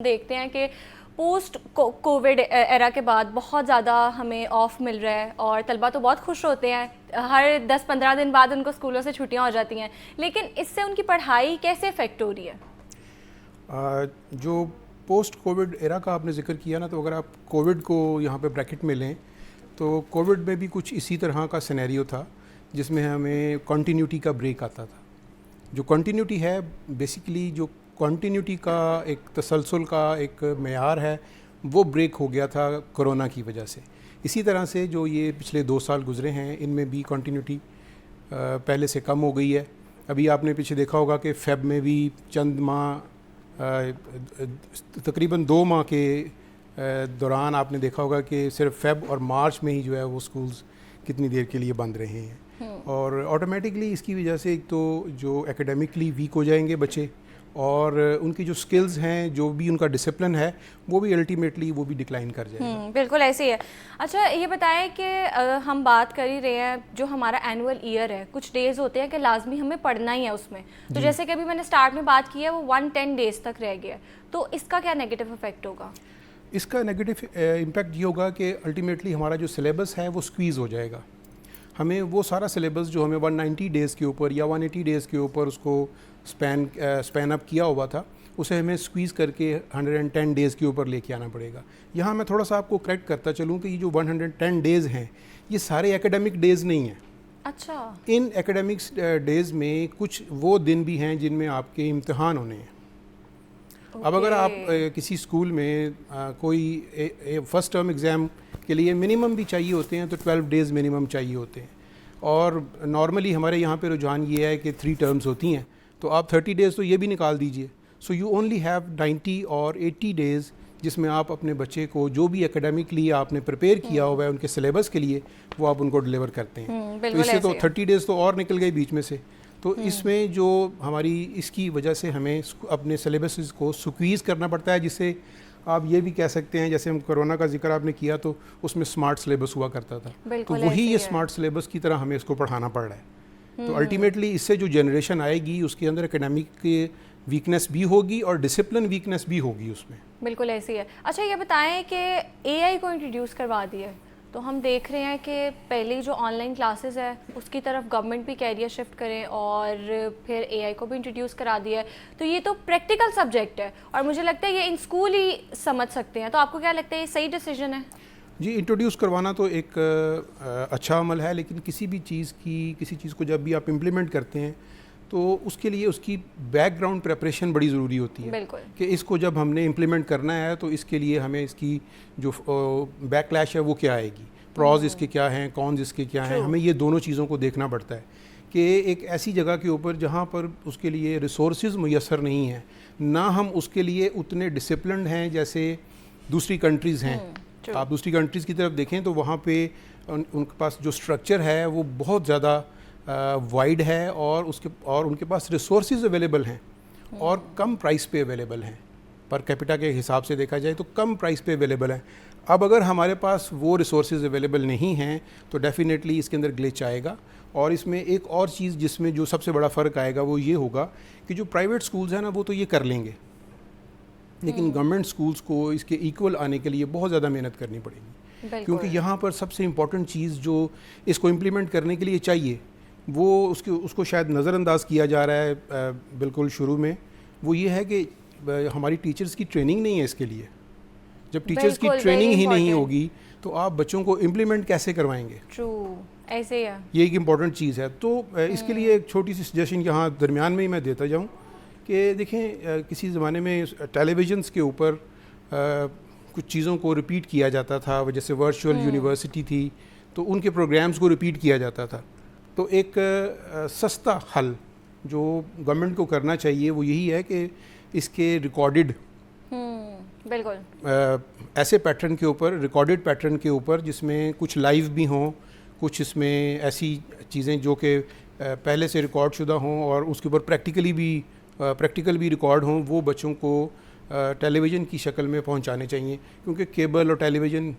देखते हैं कि पोस्ट कोविड एरा के बाद बहुत ज़्यादा हमें ऑफ मिल रहा है और तलबा तो बहुत खुश होते हैं। हर 10-15 दिन बाद उनको स्कूलों से छुट्टियां हो जाती हैं, लेकिन इससे उनकी पढ़ाई कैसे इफ़ेक्ट हो रही है? जो पोस्ट कोविड एरा का आपने जिक्र किया ना, तो अगर आप कोविड को यहाँ पे ब्रैकेट में लें तो कोविड में भी कुछ इसी तरह का सिनेरियो था जिसमें हमें कॉन्टीन्यूटी का ब्रेक आता था। जो कॉन्टीन्यूटी है बेसिकली जो कॉन्टीन्यूटी का एक तसलसल का एक मेयार है वो ब्रेक हो गया था कोरोना की वजह से। इसी तरह से जो ये पिछले 2 साल गुजरे हैं इनमें भी कॉन्टीन्यूटी पहले से कम हो गई है। अभी आपने पीछे देखा होगा कि फेब में भी चंद माह तकरीबन 2 माह के दौरान आपने देखा होगा कि सिर्फ फेब और मार्च में ही जो है वो स्कूल्स कितनी देर के लिए बंद रहे हैं। और ऑटोमेटिकली इसकी वजह से एक तो जो एकेडमिकली वीक हो जाएंगे बच्चे और उनकी जो स्किल्स हैं, जो भी उनका डिसिप्लिन है वो भी अल्टीमेटली वो भी डिक्लाइन कर जाएगा। बिल्कुल ऐसे ही है। अच्छा ये बताएं कि हम बात कर ही रहे हैं, जो हमारा एनुअल ईयर है कुछ डेज़ होते हैं कि लाजमी हमें पढ़ना ही है उसमें, तो जैसे कि अभी मैंने स्टार्ट में बात की है वो 110 डेज़ तक रह गया, तो इसका क्या नेगेटिव इफेक्ट होगा? इसका नेगेटिव इम्पैक्ट ये होगा कि अल्टीमेटली हमारा जो सिलेबस है वो स्क्वीज़ हो जाएगा। हमें वो सारा सिलेबस जो हमें 190 डेज़ के ऊपर या 180 डेज़ के ऊपर उसको स्पैन अप किया हुआ था, उसे हमें स्क्वीज़ करके 110 डेज़ के ऊपर लेके आना पड़ेगा। यहाँ मैं थोड़ा सा आपको करेक्ट करता चलूँ कि ये जो 110 डेज़ हैं ये सारे एकेडमिक डेज़ नहीं हैं। अच्छा। इन एकेडमिक्स डेज़ में कुछ वो दिन भी हैं जिनमें आपके इम्तिहान होने हैं। अब अगर आप किसी स्कूल में कोई फर्स्ट टर्म एग्ज़ाम के लिए मिनिमम भी चाहिए होते हैं तो 12 डेज़ मिनिमम चाहिए होते हैं, और नॉर्मली हमारे यहाँ पे रुझान ये है कि 3 टर्म्स होती हैं, तो आप 30 डेज़ तो ये भी निकाल दीजिए। सो यू ओनली हैव 90 और 80 डेज़ जिसमें आप अपने बच्चे को जो भी एकेडमिकली आपने प्रिपेयर किया हुआ है उनके सिलेबस के लिए वो आप उनको डिलीवर करते हैं। तो इससे तो 30 डेज़ तो और निकल गए बीच में से। तो इसमें जो हमारी इसकी वजह से हमें अपने सिलेबस को स्क्वीज़ करना पड़ता है, जिससे आप ये भी कह सकते हैं जैसे हम कोरोना का जिक्र आपने किया तो उसमें स्मार्ट सिलेबस हुआ करता था, तो वही ये स्मार्ट सिलेबस की तरह हमें इसको पढ़ाना पड़ रहा है। तो अल्टीमेटली इससे जो जनरेशन आएगी उसके अंदर एकेडमिक वीकनेस भी होगी और डिसिप्लिन वीकनेस भी होगी उसमें। बिल्कुल ऐसी है। अच्छा ये बताएं कि एआई को इंट्रोड्यूस करवा दिया, तो हम देख रहे हैं कि पहले जो ऑनलाइन क्लासेस है उसकी तरफ गवर्नमेंट भी कह रही है शिफ्ट करें और फिर एआई को भी इंट्रोड्यूस करा दिया है, तो ये तो प्रैक्टिकल सब्जेक्ट है और मुझे लगता है ये इन स्कूल ही समझ सकते हैं, तो आपको क्या लगता है ये सही डिसीजन है? जी, इंट्रोड्यूस करवाना तो एक अच्छा अमल है, लेकिन किसी चीज़ को जब भी आप इम्प्लीमेंट करते हैं तो उसके लिए उसकी बैकग्राउंड प्रेपरेशन बड़ी ज़रूरी होती है कि इसको जब हमने इम्प्लीमेंट करना है तो इसके लिए हमें इसकी जो बैकलैश है वो क्या आएगी, प्रॉज इसके क्या हैं, कॉन्स इसके क्या हैं, हमें ये दोनों चीज़ों को देखना पड़ता है कि एक ऐसी जगह के ऊपर जहाँ पर उसके लिए रिसोर्सेज मुयसर नहीं हैं, ना हम उसके लिए उतने डिसिप्लिन्ड हैं जैसे दूसरी कंट्रीज़ हैं। आप दूसरी कंट्रीज़ की तरफ देखें तो वहाँ पे उनके पास जो स्ट्रक्चर है वो बहुत ज़्यादा वाइड है और उनके पास रिसोर्सेज अवेलेबल हैं और कम प्राइस पे अवेलेबल हैं, पर कैपिटा के हिसाब से देखा जाए तो कम प्राइस पे अवेलेबल हैं। अब अगर हमारे पास वो रिसोर्सेज अवेलेबल नहीं हैं तो डेफिनेटली इसके अंदर ग्लिच आएगा। और इसमें एक और चीज़ जिसमें जो सबसे बड़ा फ़र्क आएगा वो ये होगा कि जो प्राइवेट स्कूल्स हैं ना वो तो ये कर लेंगे, लेकिन गवर्नमेंट स्कूल्स को इसके इक्वल आने के लिए बहुत ज़्यादा मेहनत करनी पड़ेगी, क्योंकि यहाँ पर सबसे इम्पॉर्टेंट चीज़ जो इसको इम्प्लीमेंट करने के लिए चाहिए वो उसको शायद नज़रअंदाज किया जा रहा है बिल्कुल शुरू में, वो ये है कि हमारी टीचर्स की ट्रेनिंग नहीं है इसके लिए। जब टीचर्स की ट्रेनिंग ही नहीं होगी तो आप बच्चों को इम्प्लीमेंट कैसे करवाएंगे? ट्रू, ऐसे है। ये एक इम्पॉर्टेंट चीज़ है। तो इसके लिए एक छोटी सी सजेशन यहाँ दरमियान में ही मैं देता जाऊँ कि देखें, किसी ज़माने में टेलीविज़न्स के ऊपर कुछ चीज़ों को रिपीट किया जाता था, जैसे वर्चुअल यूनिवर्सिटी थी तो उनके प्रोग्राम्स को रिपीट किया जाता था। तो एक सस्ता हल जो गवर्नमेंट को करना चाहिए वो यही है कि इसके रिकॉर्डेड बिल्कुल ऐसे पैटर्न के ऊपर, रिकॉर्डेड पैटर्न के ऊपर जिसमें कुछ लाइव भी हों, कुछ इसमें ऐसी चीज़ें जो कि पहले से रिकॉर्ड शुदा हों और उसके ऊपर प्रैक्टिकल भी रिकॉर्ड हों, वो बच्चों को टेलीविज़न की शक्ल में पहुंचाने चाहिए, क्योंकि केबल और टेलीविज़न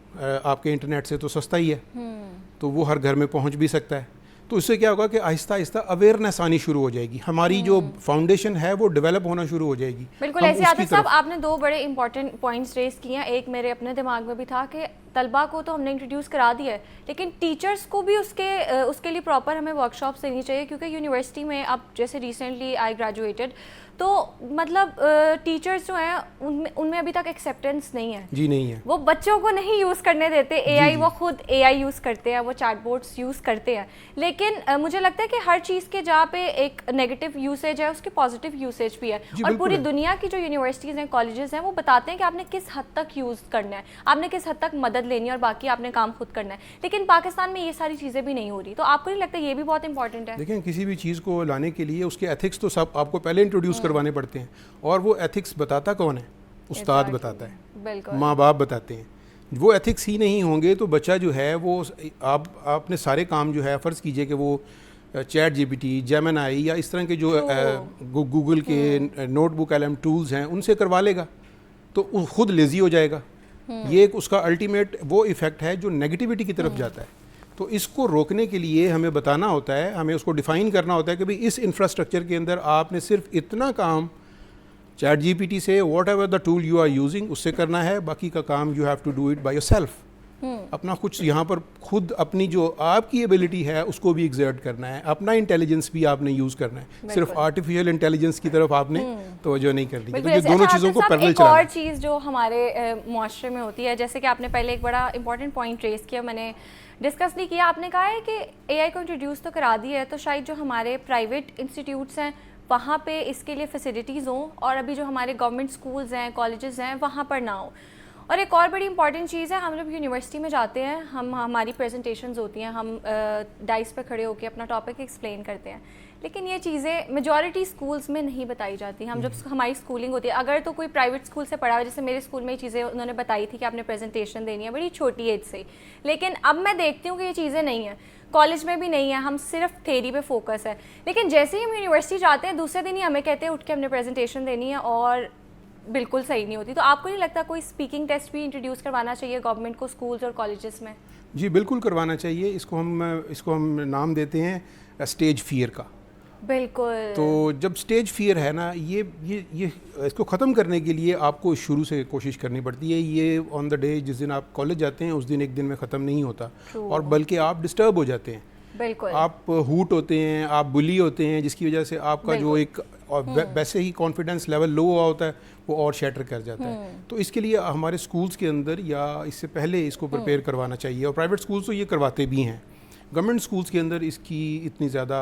आपके इंटरनेट से तो सस्ता ही है, तो वो हर घर में पहुंच भी सकता है। तो इससे क्या होगा कि आहिस्ता आहिस्ता अवेयरनेस आनी शुरू हो जाएगी, हमारी जो फाउंडेशन है वो डेवलप होना शुरू हो जाएगी। बिल्कुल ऐसे आतिफ साहब, आपने दो बड़े इंपॉर्टेंट पॉइंट्स रेज किए हैं। एक मेरे अपने दिमाग में भी था कि तलबा को तो हमने इंट्रोड्यूस करा दिया है, लेकिन टीचर्स को भी उसके लिए प्रॉपर हमें वर्कशॉप्स देनी चाहिए, क्योंकि यूनिवर्सिटी में अब जैसे रिसेंटली आई ग्रेजुएटेड, तो मतलब टीचर्स जो हैं उनमें अभी तक एक्सेप्टेंस नहीं है। जी नहीं है, वो बच्चों को नहीं यूज़ करने देते एआई, वो खुद एआई यूज़ करते हैं, वो चैटबॉट्स यूज़ करते हैं। लेकिन मुझे लगता है कि हर चीज़ के जहाँ पे एक नेगेटिव यूसेज है उसकी पॉजिटिव यूसेज भी है, और पूरी दुनिया की जो यूनिवर्सिटीज़ हैं, कॉलेजेस हैं, वो बताते हैं कि आपने किस हद तक यूज़ करना है, आपने किस हद तक मदद लेनी है, और बाकी आपने काम खुद करना है। लेकिन पाकिस्तान में ये सारी चीज़ें भी नहीं हो रही, तो आपको नहीं लगता ये भी बहुत इंपॉर्टेंट है? देखें, किसी भी चीज़ को लाने के लिए उसके एथिक्स तो सब आपको पहले इंट्रोड्यूस करवाने पड़ते हैं, और वो एथिक्स बताता कौन है? उस्ताद बताता है, माँ बाप बताते हैं। वो एथिक्स ही नहीं होंगे तो बच्चा जो है वो आपने सारे काम जो है, फ़र्ज़ कीजिए कि वो चैट जीपीटी, जेमिनी या इस तरह के जो गूगल के नोटबुक एलएम टूल्स हैं उनसे करवा लेगा, तो वो खुद लेज़ी हो जाएगा। ये एक उसका अल्टीमेट वो इफ़ेक्ट है जो नेगेटिविटी की तरफ जाता है। तो इसको रोकने के लिए हमें बताना होता है, हमें उसको डिफ़ाइन करना होता है कि भाई इस इंफ्रास्ट्रक्चर के अंदर आपने सिर्फ इतना काम चैट जीपीटी से whatever the tool you are using उससे करना है, बाकी का काम you have to do it by yourself. अपना कुछ यहाँ पर खुद अपनी जो आपकी एबिलिटी है उसको भी एग्जर्ट करना है, अपना इंटेलिजेंस भी आपने यूज़ करना है, सिर्फ आर्टिफिशियल इंटेलिजेंस की तरफ आपने तवज्जो नहीं करनी। तो ये दोनों चीज़ों को पैरेलल चलाना है। एक और चीज़ जो हमारे मुआशरे में होती है, जैसे कि आपने पहले एक बड़ा इंपॉर्टेंट पॉइंट रेस किया, मैंने डिस्कस नहीं किया, आपने कहा है कि एआई को इंट्रोड्यूस तो करा दी है, तो शायद जो हमारे प्राइवेट इंस्टीट्यूट्स हैं वहाँ पे इसके लिए फैसिलिटीज़ हों, और अभी जो हमारे गवर्नमेंट स्कूल्स हैं, कॉलेजेस हैं, वहाँ पर ना हो। और एक और बड़ी इंपॉर्टेंट चीज़ है, हम जब यूनिवर्सिटी में जाते हैं, हमारी प्रेजेंटेशंस होती हैं, हम डाइस पे खड़े होकर अपना टॉपिक एक्सप्लेन करते हैं, लेकिन ये चीज़ें मेजॉरिटी स्कूल्स में नहीं बताई जाती। हम जब हमारी स्कूलिंग होती है, अगर तो कोई प्राइवेट स्कूल से पढ़ा हुआ, जैसे मेरे स्कूल में ये चीज़ें उन्होंने बताई थी कि आपने प्रेजेंटेशन देनी है बड़ी छोटी एज से, लेकिन अब मैं देखती हूँ कि ये चीज़ें नहीं हैं, कॉलेज में भी नहीं है, हम सिर्फ थ्योरी पे फोकस है। लेकिन जैसे ही हम यूनिवर्सिटी जाते हैं, दूसरे दिन ही हमें कहते हैं उठ के हमने प्रेजेंटेशन देनी है, और बिल्कुल सही नहीं होती। तो आपको नहीं लगता कोई स्पीकिंग टेस्ट भी इंट्रोड्यूस करवाना चाहिए गवर्नमेंट को स्कूल्स और कॉलेजेस में? जी बिल्कुल करवाना चाहिए। इसको हम नाम देते हैं स्टेज फियर का। बिल्कुल। तो जब स्टेज फियर है ना, ये इसको ख़त्म करने के लिए आपको शुरू से कोशिश करनी पड़ती है। ये ऑन द डे जिस दिन आप कॉलेज जाते हैं उस दिन एक दिन में ख़त्म नहीं होता, और बल्कि आप डिस्टर्ब हो जाते हैं। बिल्कुल। आप हूट होते हैं, आप बुली होते हैं, जिसकी वजह से आपका जो एक वैसे ही कॉन्फिडेंस लेवल लो हुआ होता है वो और शैटर कर जाता है। तो इसके लिए हमारे स्कूल्स के अंदर या इससे पहले इसको प्रिपेयर करवाना चाहिए, और प्राइवेट स्कूल्स तो ये करवाते भी हैं। गवर्नमेंट स्कूल्स के अंदर इसकी इतनी ज़्यादा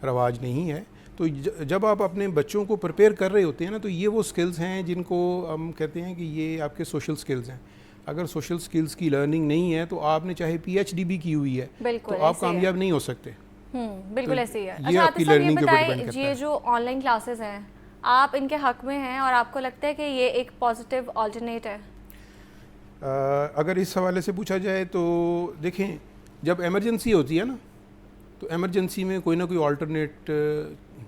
रवाज नहीं है। तो जब आप अपने बच्चों को प्रिपेयर कर रहे होते हैं ना, तो ये वो स्किल्स हैं जिनको हम कहते हैं कि ये आपके सोशल स्किल्स हैं। अगर सोशल स्किल्स की लर्निंग नहीं है तो आपने चाहे पीएचडी भी की हुई है तो आप कामयाब नहीं हो सकते। बिल्कुल तो ऐसे ही है। ये आपकी लर्निंग के ऊपर डिपेंड करता है। ये जो ऑनलाइन क्लासेस हैं, आप इनके हक में हैं और आपको लगता है कि ये एक पॉजिटिव ऑल्टरनेट है? अगर इस हवाले से पूछा जाए तो देखें, जब इमरजेंसी होती है ना, तो इमरजेंसी में कोई ना कोई ऑल्टरनेट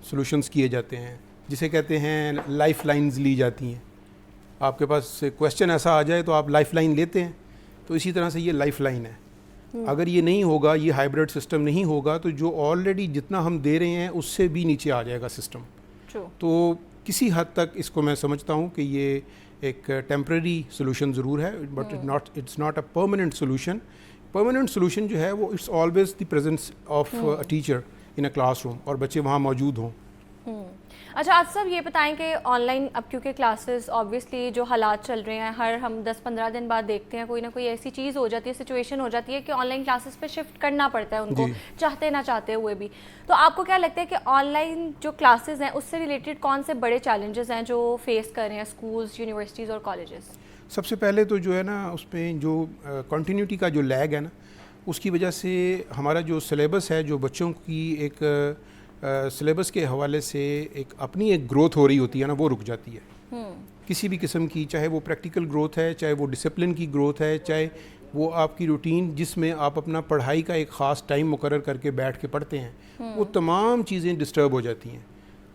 सॉल्यूशंस किए जाते हैं, जिसे कहते हैं लाइफ लाइन्स ली जाती हैं। आपके पास क्वेश्चन ऐसा आ जाए तो आप लाइफ लाइन लेते हैं, तो इसी तरह से ये लाइफ लाइन है। अगर ये नहीं होगा, ये हाइब्रिड सिस्टम नहीं होगा, तो जो ऑलरेडी जितना हम दे रहे हैं उससे भी नीचे आ जाएगा सिस्टम। तो किसी हद तक इसको मैं समझता हूँ कि ये एक टेम्परेरी सोल्यूशन ज़रूर है, but it's not a permanent solution. Permanent solution जो है वो it's always the presence of a teacher in a classroom, और बच्चे वहाँ मौजूद हों। अच्छा, आज सब ये बताएं कि ऑनलाइन अब क्योंकि क्लासेस ऑब्वियसली जो हालात चल रहे हैं, हर हम 10-15 दिन बाद देखते हैं कोई ना कोई ऐसी चीज़ हो जाती है, सिचुएशन हो जाती है कि ऑनलाइन क्लासेस पे शिफ्ट करना पड़ता है उनको, चाहते ना चाहते हुए भी। तो आपको क्या लगता है कि ऑनलाइन जो क्लासेस हैं उससे रिलेटेड कौन से बड़े चैलेंजेस हैं जो फेस कर रहे हैं स्कूल्स, यूनिवर्सिटीज़ और कॉलेजेस? सबसे पहले तो जो है ना, उसमें जो कंटिन्यूटी का जो लैग है ना, उसकी वजह से हमारा जो सिलेबस है, जो बच्चों की एक सिलेबस के हवाले से एक अपनी एक ग्रोथ हो रही होती है ना, वो रुक जाती है। किसी भी किस्म की, चाहे वो प्रैक्टिकल ग्रोथ है, चाहे वो डिसिप्लिन की ग्रोथ है, चाहे वो आपकी रूटीन जिसमें आप अपना पढ़ाई का एक ख़ास टाइम मुकर्रर करके बैठ के पढ़ते हैं, वो तमाम चीज़ें डिस्टर्ब हो जाती हैं।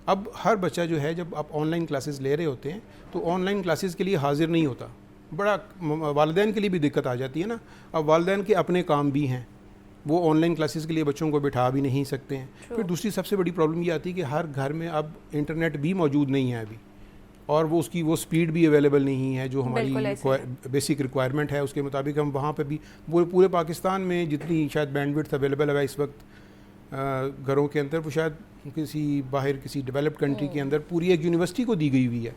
अब हर बच्चा जो है, जब आप ऑनलाइन क्लासेस ले रहे होते हैं तो ऑनलाइन क्लासेस के लिए हाजिर नहीं होता। बड़ा वालिदैन के लिए भी दिक्कत आ जाती है ना। अब वालिदैन के अपने काम भी हैं, वो ऑनलाइन क्लासेस के लिए बच्चों को बिठा भी नहीं सकते हैं। फिर दूसरी सबसे बड़ी प्रॉब्लम ये आती है कि हर घर में अब इंटरनेट भी मौजूद नहीं है अभी, और वो उसकी वो स्पीड भी अवेलेबल नहीं है जो हमारी बेसिक रिक्वायरमेंट है उसके मुताबिक। हम वहाँ पे भी पूरे पाकिस्तान में जितनी शायद बैंडविड्थ अवेलेबल है इस वक्त घरों के अंदर, वो शायद किसी बाहर किसी डेवलप्ड कंट्री के अंदर पूरी एक यूनिवर्सिटी को दी गई हुई है।